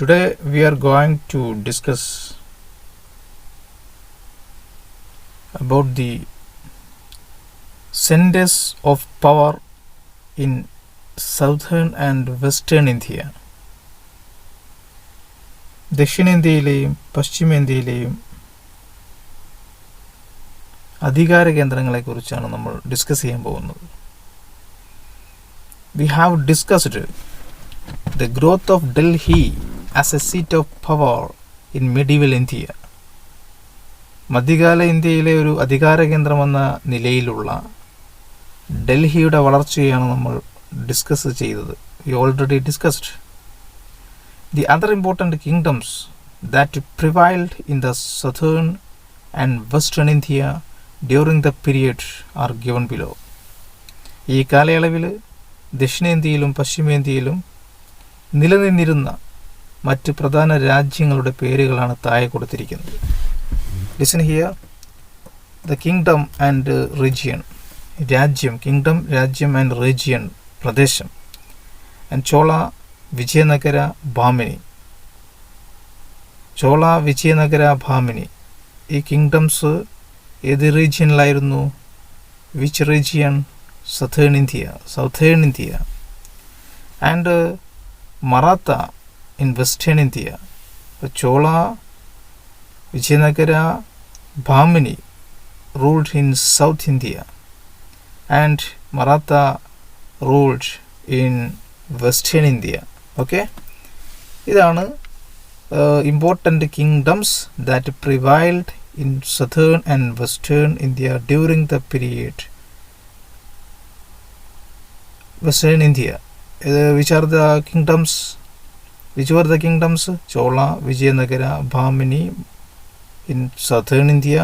Today we are going to discuss about the centers of power in southern and western India. ദക്ഷിണേന്ത്യയിലെയും പശ്ചിമേന്ത്യയിലെയും അധികാര കേന്ദ്രങ്ങളെക്കുറിച്ചാണ് നമ്മൾ discuss ചെയ്യാൻ പോകുന്നത്. We have discussed the growth of Delhi as a seat of power in medieval India. മധ്യകാല ഇന്ത്യയിലെ ഒരു അധികാര കേന്ദ്രമെന്ന നിലയിലുള്ള ഡൽഹിയുടെ വളർച്ചയാണ് നമ്മൾ ഡിസ്കസ് ചെയ്തത്. We already discussed. The other important kingdoms that prevailed in the southern and western India during the period are given below. ഈ കാലയളവിൽ ദക്ഷിണേന്ത്യയിലും പശ്ചിമേന്ത്യയിലും നിലനിന്നിരുന്ന മറ്റ് പ്രധാന രാജ്യങ്ങളുടെ പേരുകളാണ് താഴെ കൊടുത്തിരിക്കുന്നത്. Listen here. The kingdom and region. രാജ്യം, കിങ്ഡം, രാജ്യം ആൻഡ് റീജിയൻ, പ്രദേശം. ആൻഡ് ചോള, വിജയനഗര, ഭാമിനി. ചോള, വിജയനഗര, ഭാമിനി ഈ കിങ്ഡംസ് ഏത് റീജിയനിലായിരുന്നു? Which region? Southern India. And Maratha in western India. Chola, Vijayanagara, Bahmani ruled in South India and Maratha ruled in Western India. Okay, ഇതാണ് important kingdoms that prevailed in southern and western India during the period Western India. Which were the kingdoms? Chola, Vijayanagara, Bhamini in southern India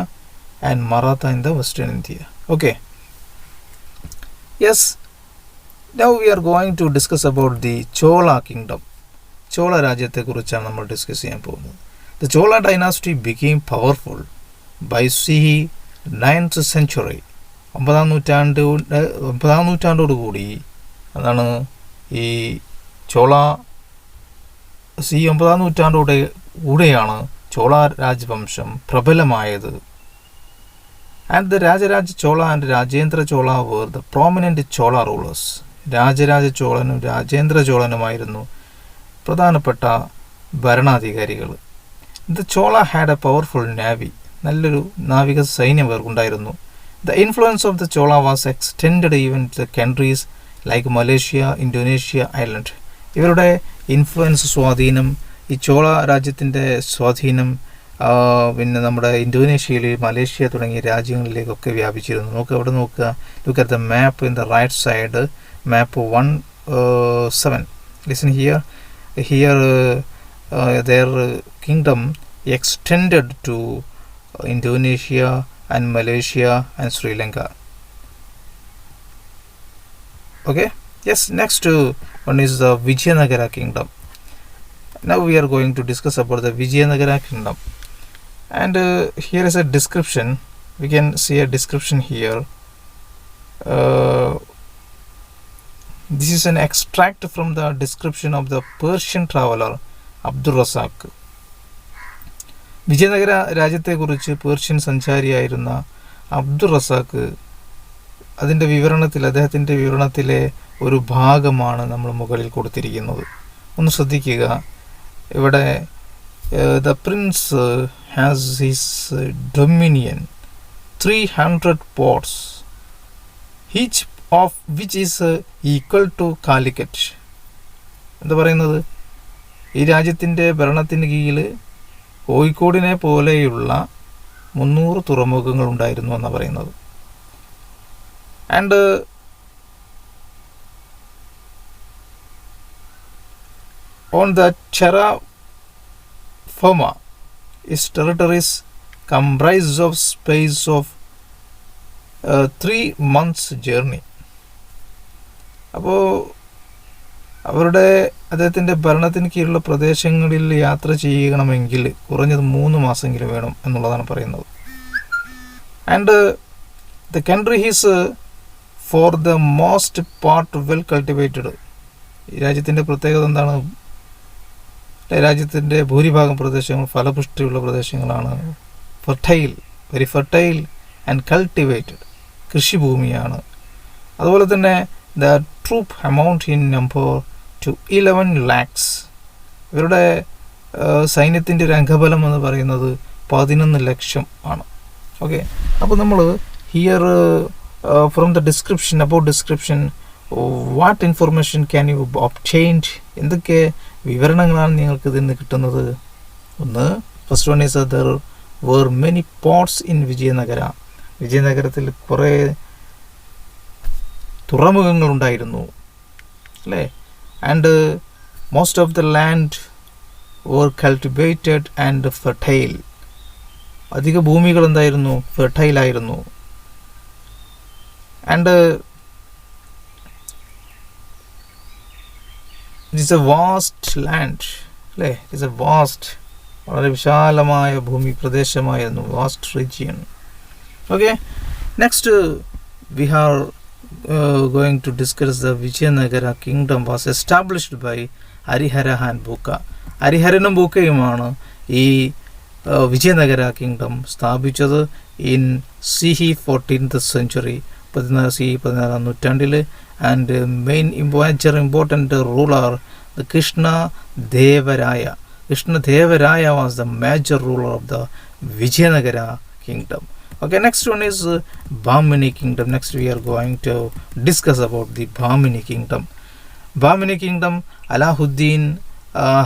and Maratha in the western India. Okay. Yes. Now we are going to discuss about the Chola kingdom. Chola രാജ്യത്തെ കുറിച്ചാണ് നമ്മൾ discuss ചെയ്യാൻ പോകുന്നത്. The Chola dynasty became powerful by c 9th century. 9ാം നൂറ്റാണ്ടോടുകൂടി അതാണ് ഈ Chola C 9ാം നൂറ്റാണ്ടോടെയാണ് Chola രാജവംശം പ്രബലമായത്. And the Rajaraja Chola and Rajendra Chola were the prominent Chola rulers. Rajaraja ചോളനും Rajendra ചോളനുമായിരുന്നു പ്രധാനപ്പെട്ട ഭരണാധികാരികൾ. The Chola had a powerful navy. നല്ലൊരു നാവിക സൈന്യം അവർക്കുണ്ടായിരുന്നു. The influence of the Chola was extended even to the countries like Malaysia, Indonesia, island. ഇവരുടെ influence, സ്വാധീനം, ഈ ചോള രാജ്യത്തിൻ്റെ സ്വാധീനം പിന്നെ നമ്മുടെ ഇന്തോനേഷ്യയിൽ, മലേഷ്യ തുടങ്ങിയ രാജ്യങ്ങളിലേക്കൊക്കെ വ്യാപിച്ചിരുന്നു. അവിടെ നോക്കുക. Look at the map in the right side, map 1/7. Listen here. their kingdom extended to Indonesia and Malaysia and Sri Lanka. Okay. Yes, next one is the Vijayanagara kingdom. Now we are going to discuss about the Vijayanagara kingdom. And here is a description. We can see a description here. This is an extract from the description of the Persian traveler Abdur Razak. Vijayanagara രാജ്യത്തെക്കുറിച്ച് Persian സഞ്ചാരിയായിരുന്ന Abdur Razzaq അതിൻ്റെ വിവരണത്തിൽ, അദ്ദേഹത്തിൻ്റെ വിവരണത്തിലെ ഒരു ഭാഗമാണ് നമ്മൾ മുകളിൽ കൊടുത്തിരിക്കുന്നത്. ഒന്ന് ശ്രദ്ധിക്കുക. ഇവിടെ the Prince has his dominion 300 ports, each of which is equal to Calicut. എന്താ പറയുന്നത്? ഈ രാജ്യത്തിൻ്റെ ഭരണത്തിന് കീഴിൽ കോഴിക്കോടിനെ പോലെയുള്ള 300 തുറമുഖങ്ങൾ ഉണ്ടായിരുന്നു എന്നാണ് പറയുന്നത്. And on the Terra Firma, its territories comprise of space of 3 months journey. അപ്പോൾ അദ്ദേഹത്തിൻ്റെ ഭരണത്തിന് കീഴിലുള്ള പ്രദേശങ്ങളിൽ യാത്ര ചെയ്യണമെങ്കിൽ കുറഞ്ഞത് 3 മാസമെങ്കിലും വേണം എന്നുള്ളതാണ് പറയുന്നത്. And the country is for the most part well cultivated. ഈ രാജ്യത്തിൻ്റെ പ്രത്യേകത എന്താണ്? രാജ്യത്തിൻ്റെ ഭൂരിഭാഗം പ്രദേശങ്ങൾ ഫലപുഷ്ടിയുള്ള പ്രദേശങ്ങളാണ്. Fertile, very fertile and cultivated കൃഷിഭൂമിയാണ്. അതുപോലെ തന്നെ the troop amount in number to 11 lakhs. ഇവരുടെ സൈന്യത്തിൻ്റെ ഒരു അംഗബലം എന്ന് പറയുന്നത് 11 ലക്ഷം ആണ്. ഓക്കെ, അപ്പോൾ നമ്മൾ here from the description, about description, what information can you obtained, എന്തൊക്കെ വിവരണങ്ങളാണ് നിങ്ങൾക്ക് ഇതിൽ നിന്ന് കിട്ടുന്നത്? ഒന്ന്, first one is there were many ports in Vijayanagara. വിജയനഗരത്തിൽ കുറേ തുറമുഖങ്ങളുണ്ടായിരുന്നു അല്ലേ? And most of the land were cultivated and fertile. അധിക ഭൂമികൾ എന്തായിരുന്നു? ഫെർട്ടൈൽ ആയിരുന്നു. And it is a vast land അല്ലേ? ഇറ്റ് ഈസ് എ വാസ്റ്റ്, വളരെ വിശാലമായ ഭൂമി പ്രദേശമായിരുന്നു, vast region. Okay, next we R going to discuss the Vijayanagara kingdom was established by Harihara and Bukka. ഹരിഹരനും ബൂക്കയുമാണ് ഈ വിജയനഗര കിങ്ഡം സ്ഥാപിച്ചത് in CE 14th century, 14th നൂറ്റാണ്ടിൽ. And main important ruler Krishnadevaraya was the major ruler of the Vijayanagara kingdom. Okay, next one is Bahmani kingdom. Next we are going to discuss about the Bahmani kingdom. Bahmani kingdom, Alauddin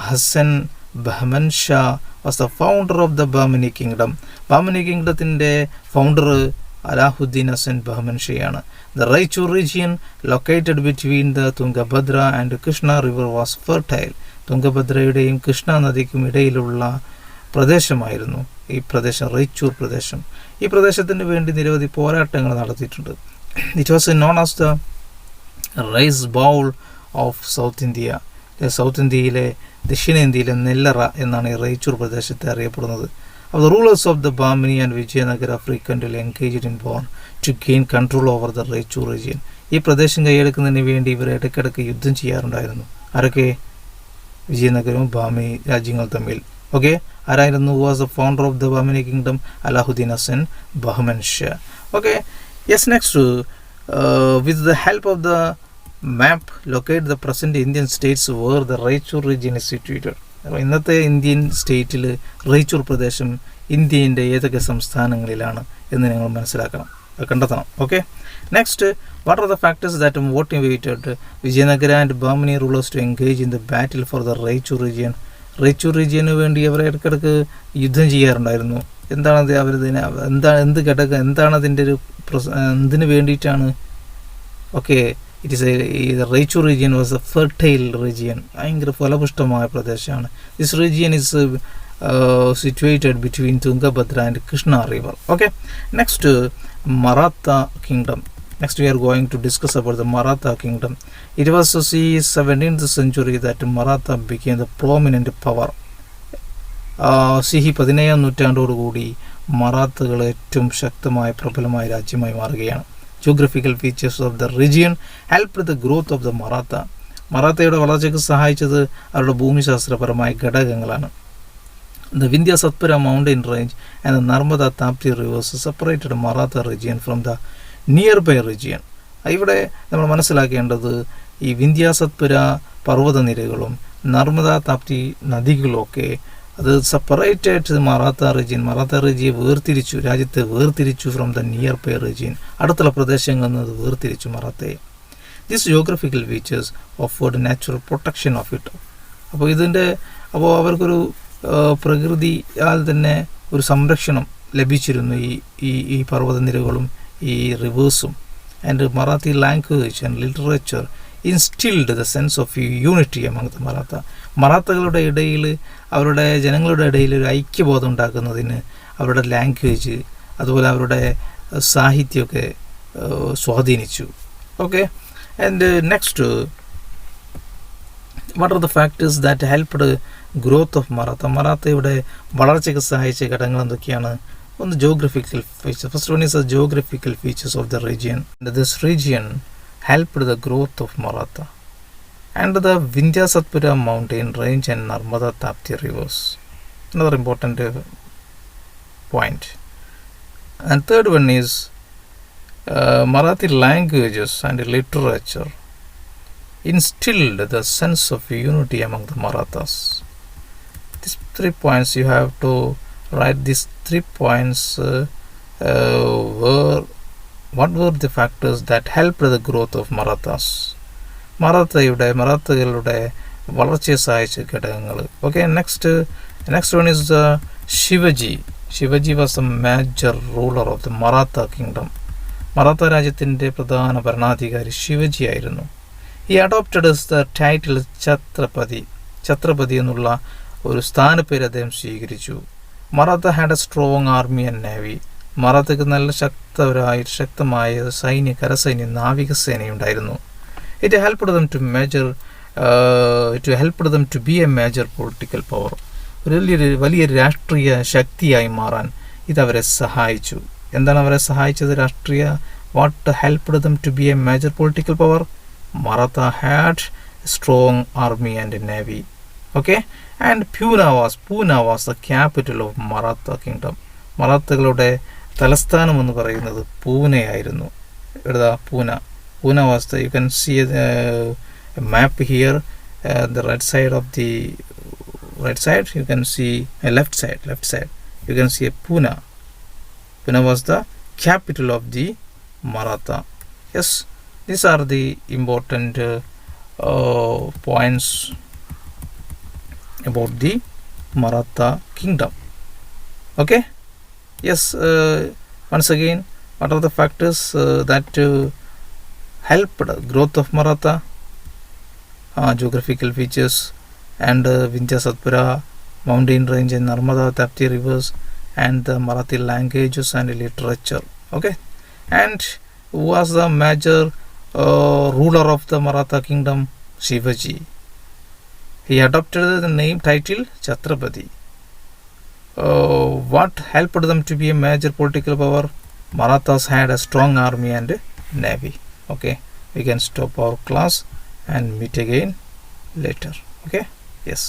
Hassan Bahman Shah was the founder of the Bahmani kingdom. Bahmani kingdomത്തിന്റെ founder Alauddin Hassan Bahman Shah ആണ്. The Raichur region located between the Tungabhadra and Krishna river was fertile. തുംഗഭദ്രയുടെയും കൃഷ്ണ നദിക്കും ഇടയിലുള്ള പ്രദേശമായിരുന്നു ഈ പ്രദേശം, റൈച്ചൂർ പ്രദേശം. ഈ പ്രദേശത്തിന് വേണ്ടി നിരവധി പോരാട്ടങ്ങൾ നടത്തിയിട്ടുണ്ട്. It was known as the rice bowl of South India. South ഇന്ത്യയിലെ, ദക്ഷിണേന്ത്യയിലെ നെല്ലറ എന്നാണ് ഈ റൈച്ചൂർ പ്രദേശത്തെ അറിയപ്പെടുന്നത്. അപ്പോൾ the rulers of the Bahmani and Vijayanagara frequently engaged in war to gain control over the Raichur region. ഈ പ്രദേശം കൈയെടുക്കുന്നതിന് വേണ്ടി ഇവർ ഇടയ്ക്കിടയ്ക്ക് യുദ്ധം ചെയ്യാറുണ്ടായിരുന്നു. ആരൊക്കെ? വിജയനഗരവും ബാമിനി രാജ്യങ്ങൾ തമ്മിൽ. ഓക്കെ, ആരായിരുന്നു? Was the founder of the Bahmani kingdom? Alauddin Hasan Bahman Shah. Okay, yes. Next, with the help of the map locate the present Indian states where the Raichur region is situated. അപ്പോൾ ഇന്നത്തെ ഇന്ത്യൻ സ്റ്റേറ്റിൽ റൈച്ചൂർ പ്രദേശം ഇന്ത്യൻ്റെ ഏതൊക്കെ സംസ്ഥാനങ്ങളിലാണ് എന്ന് നിങ്ങൾ മനസ്സിലാക്കണം, കണ്ടെത്തണം. Okay, next, what are the factors that motivated Vijayanagara and Bahmani rulers to engage in the battle for the Raichur region? Raichur റീജിയന് വേണ്ടി അവർ ഇടയ്ക്കിടയ്ക്ക് യുദ്ധം ചെയ്യാറുണ്ടായിരുന്നു. എന്താണത്? അവരിതിന് എന്ത് ഘടകം, എന്താണ് അതിൻ്റെ ഒരു എന്തിനു വേണ്ടിയിട്ടാണ്? Okay, it is the Raichur region was a fertile region, ഭയങ്കര ഫലപുഷ്ടമായ പ്രദേശമാണ്. This region is situated between Tungabhadra and Krishna river. Okay, next, Maratha kingdom. Next we are going to discuss about the Maratha kingdom. It was the 17th century that Maratha became the prominent power. CE 17ാം നൂറ്റാണ്ടോടുകൂടി മറാത്തകൾ ഏറ്റവും ശക്തമായ പ്രബലമായ രാജ്യമായി മാറുകയാണ്. Geographical features of the region helped the growth of the Maratha. മറാത്തയുടെ വളർച്ചയ്ക്ക് സഹായിച്ചത് അവരുടെ ഭൂമിശാസ്ത്രപരമായ ഘടകങ്ങളാണ്. The Vindhya Satpura mountain range and the Narmada Tapti rivers separated Maratha region from the nearby region. ഇവിടെ നമ്മൾ മനസ്സിലാക്കേണ്ടത് ഈ വിന്ധ്യ സത്പുര പർവ്വതനിരകളും നർമ്മദ താപ്തി നദികളൊക്കെ അത് സെപ്പറേറ്റഡ് മറാത്ത റീജിയൻ വേർതിരിച്ചു, രാജ്യത്തെ വേർതിരിച്ചു from the nearby region, അടുത്തുള്ള പ്രദേശങ്ങളിൽ നിന്ന് വേർതിരിച്ചു മറാത്തയെ. This geographical features offered natural protection of it. അപ്പോൾ അവർക്കൊരു പ്രകൃതിയാൽ തന്നെ ഒരു സംരക്ഷണം ലഭിച്ചിരുന്നു ഈ പർവ്വതനിരകളും ഈ റിവേഴ്സും. And Marathi language and literature instilled the sense of unity among the Maratha. മറാത്തകളുടെ ഇടയിൽ, അവരുടെ ജനങ്ങളുടെ ഇടയിൽ ഒരു ഐക്യബോധം ഉണ്ടാക്കുന്നതിന് അവരുടെ ലാംഗ്വേജ്, അതുപോലെ അവരുടെ സാഹിത്യമൊക്കെ സ്വാധീനിച്ചു. Okay, and next, what are the factors that helped growth of Maratha? മറാത്തയുടെ വളർച്ചയ്ക്ക് സഹായിച്ച ഘടകങ്ങൾ എന്തൊക്കെയാണ്? On the geographical features. First one is the geographical features of the region. This region helped the growth of Maratha. and the Vindhya Satpura mountain range and Narmada Tapti rivers. Another important point. And third one is Marathi languages and literature instilled the sense of unity among the Marathas. These 3 points you have to write. These 3 points what were the factors that helped the growth of Marathas? മറാത്തകളുടെ വളർച്ചയെ സഹായിച്ച ഘടകങ്ങൾ. Okay, next one is Shivaji. Shivaji was a major ruler of the Maratha kingdom. Maratha രാജ്യത്തിൻ്റെ പ്രധാന ഭരണാധികാരി ശിവജി ആയിരുന്നു. ഈ adopted the title Chhatrapati. Chhatrapati എന്നുള്ള ഒരു സ്ഥാനപ്പേര് അദ്ദേഹം സ്വീകരിച്ചു. Maratha had a strong army and navy. മറാത്തക്ക് നല്ല ശക്തമായ കരസൈന്യം, നാവികസേനയുണ്ടായിരുന്നു. It helped them to be a major political power. വലിയ രാഷ്ട്രീയ ശക്തിയായി മാറാൻ ഇതവരെ സഹായിച്ചു. എന്താണ് അവരെ സഹായിച്ചത്? what helped them to be a major political power? Maratha had a strong army and a navy. Okay, and Pune was the capital of Maratha kingdom. മറാത്തകളുടെ തലസ്ഥാനം എന്ന് പറയുന്നത് പൂനെ ആയിരുന്നു. എഴുതാ Pune was the, you can see a map here, the right side, you can see a left side, you can see a Pune was the capital of the Maratha. Yes, these are the important points about the Maratha kingdom. Okay, yes, once again, what are the factors that helped growth of Maratha? Geographical features and Vindhya Satpura mountain range and Narmada Tapti rivers and the Marathi languages and literature. Okay, and who was the major ruler of the Maratha kingdom? Shivaji. He adopted the name title Chhatrapati. What helped them to be a major political power? Marathas had a strong army and navy. Okay, we can stop our class and meet again later. Okay, yes.